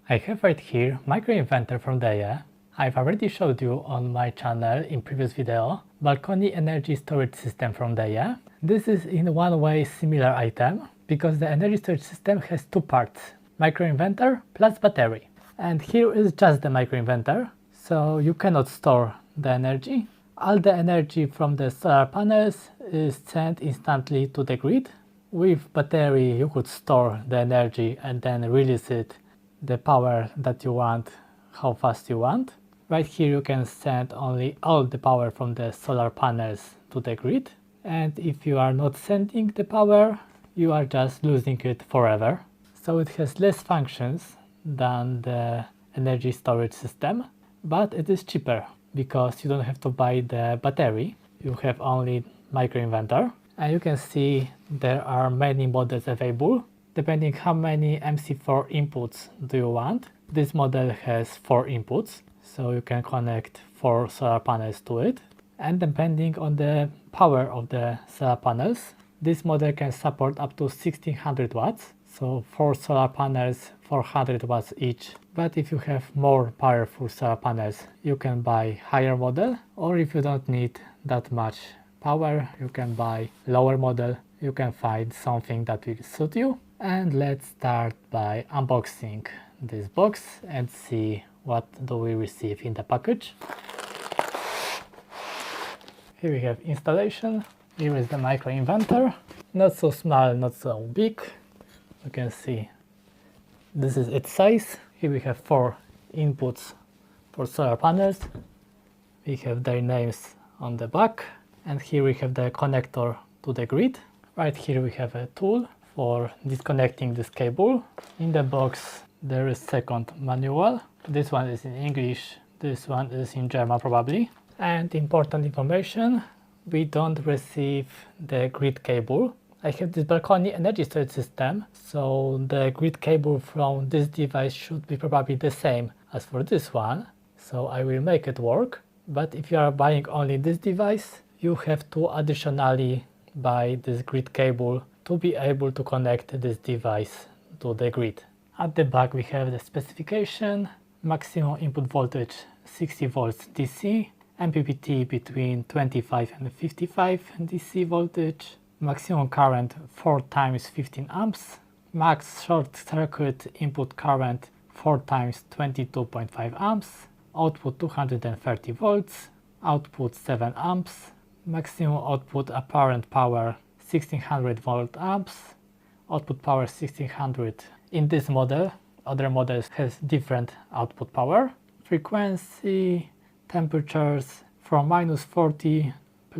I have right here Microinverter from Deye. I've already showed you on my channel in previous video balcony energy storage system from Deye. This is in one way similar item because the energy storage system has two parts, microinverter plus battery. And here is just the microinverter, so you cannot store the energy. All the energy from the solar panels is sent instantly to the grid. With battery you could store the energy and then release it the power that you want, how fast you want. Right here you can send only all the power from the solar panels to the grid, and if you are not sending the power you are just losing it forever. So it has less functions than the energy storage system, but it is cheaper because you don't have to buy the battery, you have only microinverter. And you can see there are many models available depending how many MC4 inputs do you want. This model has 4 inputs, so you can connect 4 solar panels to it. And depending on the power of the solar panels, this model can support up to 1600 watts. So 4 solar panels, 400 watts each. But if you have more powerful solar panels, you can buy higher model, or if you don't need that much power, you can buy lower model. You can find something that will suit you. And let's start by unboxing this box and see what do we receive in the package. Here we have installation. Here is the microinverter. Not so small, not so big. You can see this is its size. Here we have 4 inputs for solar panels. We have their names on the back. And here we have the connector to the grid. Right here we have a tool for disconnecting this cable. In the box there is second manual. This one is in English, this one is in German probably. And important information, we don't receive the grid cable. I have this balcony energy storage system, so the grid cable from this device should be probably the same as for this one. So I will make it work. But if you are buying only this device, you have to additionally buy this grid cable to be able to connect this device to the grid. At the back we have the specification, maximum input voltage 60 volts DC, MPPT between 25 and 55 DC voltage, maximum current 4 times 15 amps, max short circuit input current 4 times 22.5 amps, output 230 volts, output 7 amps, maximum output apparent power 1600 volt amps, output power 1600. In this model, other models has different output power. Frequency, temperatures from -40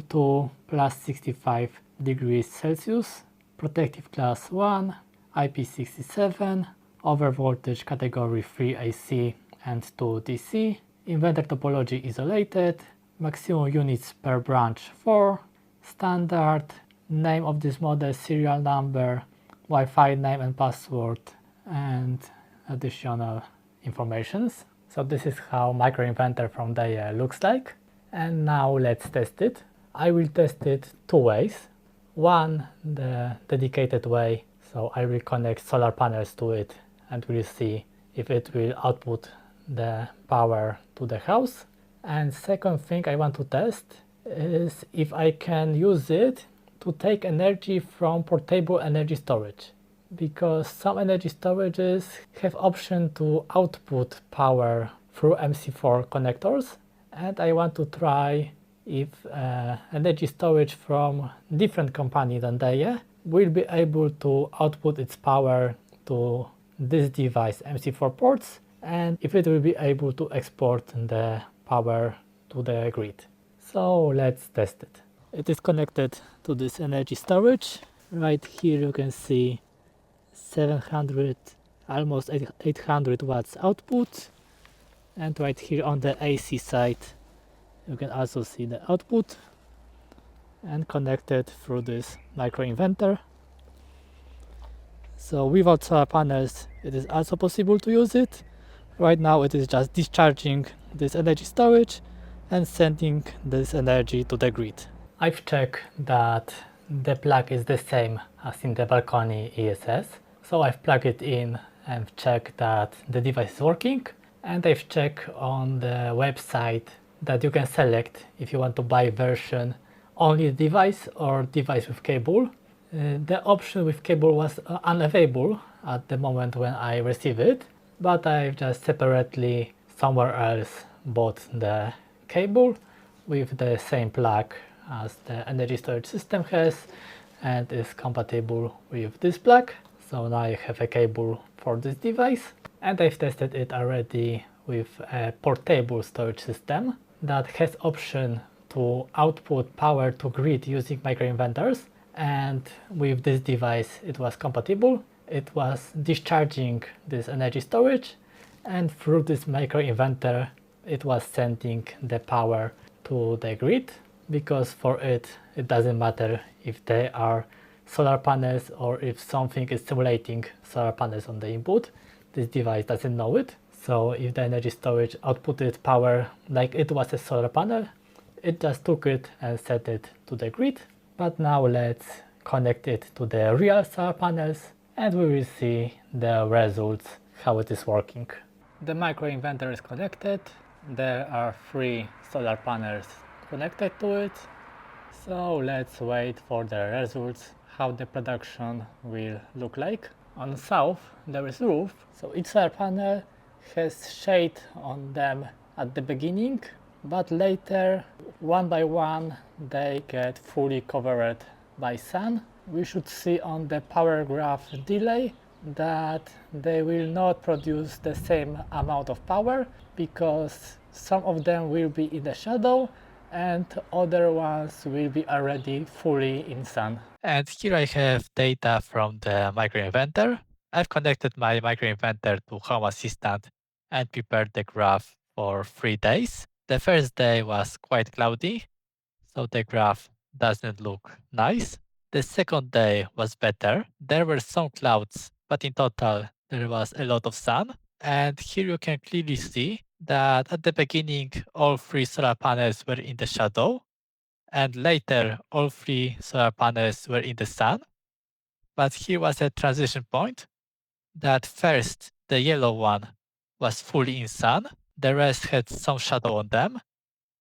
to +65 degrees Celsius, protective class 1, IP67, overvoltage category 3 AC and 2 DC, inverter topology isolated, maximum units per branch 4, standard, name of this model, serial number, Wi-Fi name and password, and additional informations. So this is how microinverter from Deye looks like. And now let's test it. I will test it 2 ways. One, the dedicated way, so I will connect solar panels to it and we'll see if it will output the power to the house. And second thing I want to test is if I can use it to take energy from portable energy storage, because some energy storages have option to output power through MC4 connectors, and I want to try if energy storage from different company than Deye will be able to output its power to this device MC4 ports, and if it will be able to export the power to the grid. So let's test it. It is connected to this energy storage. Right here you can see 700, almost 800 watts output, and right here on the AC side you can also see the output, and connected through this microinverter. So without solar panels it is also possible to use it. Right now it is just discharging this energy storage and sending this energy to the grid. I've checked that the plug is the same as in the balcony ESS, so I've plugged it in and check that the device is working. And I've checked on the website that you can select if you want to buy version only device or device with cable. The option with cable was unavailable at the moment when I received it, but I've just separately somewhere else bought the cable with the same plug as the energy storage system has and is compatible with this plug. So now I have a cable for this device, and I've tested it already with a portable storage system that has option to output power to grid using microinverters, and with this device it was compatible. It was discharging this energy storage, and through this microinverter it was sending the power to the grid, because for it doesn't matter if they are solar panels or if something is simulating solar panels on the input. This device doesn't know it. So if the energy storage outputted power like it was a solar panel, it just took it and set it to the grid. But now let's connect it to the real solar panels and we will see the results, how it is working. The microinverter is connected. There are 3 solar panels connected to it. So let's wait for the results, how the production will look like. On the south there is roof, so each solar panel has shade on them at the beginning, but later one by one they get fully covered by sun. We should see on the power graph delay that they will not produce the same amount of power, because some of them will be in the shadow and other ones will be already fully in sun. And here I have data from the microinverter. I've connected my microinverter to Home Assistant and prepared the graph for 3 days. The first day was quite cloudy, so the graph doesn't look nice. The second day was better. There were some clouds, but in total there was a lot of sun. And here you can clearly see that at the beginning all 3 solar panels were in the shadow, and later all 3 solar panels were in the sun. But here was a transition point that first the yellow one was fully in sun, the rest had some shadow on them.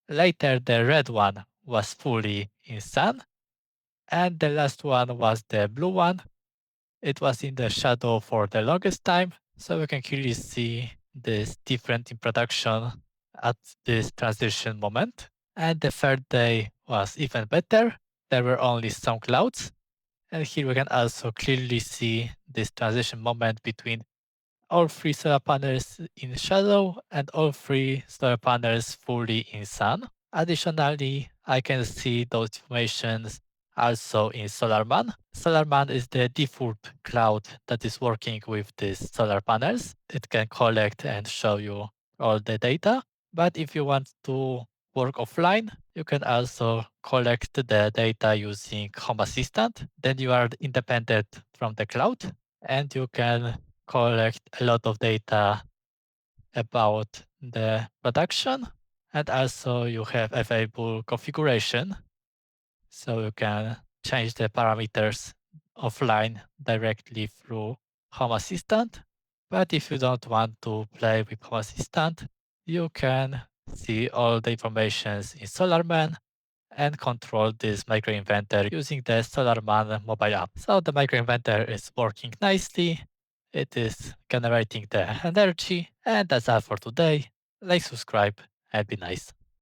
Later the red one was fully in sun, and the last one was the blue one. It was in the shadow for the longest time, so we can clearly see this difference in production at this transition moment. And the third day was even better. There were only some clouds. And here we can also clearly see this transition moment between all 3 solar panels in shadow and all 3 solar panels fully in sun. Additionally, I can see those informations also in Solarman. Solarman is the default cloud that is working with these solar panels. It can collect and show you all the data. But if you want to work offline, you can also collect the data using Home Assistant. Then you are independent from the cloud and you can collect a lot of data about the production, and also you have available configuration, so you can change the parameters offline directly through Home Assistant. But if you don't want to play with Home Assistant, you can see all the informations in Solarman and control this microinverter using the Solarman mobile app. So the microinverter is working nicely. It is generating the energy, and that's all for today. Like, subscribe, and be nice.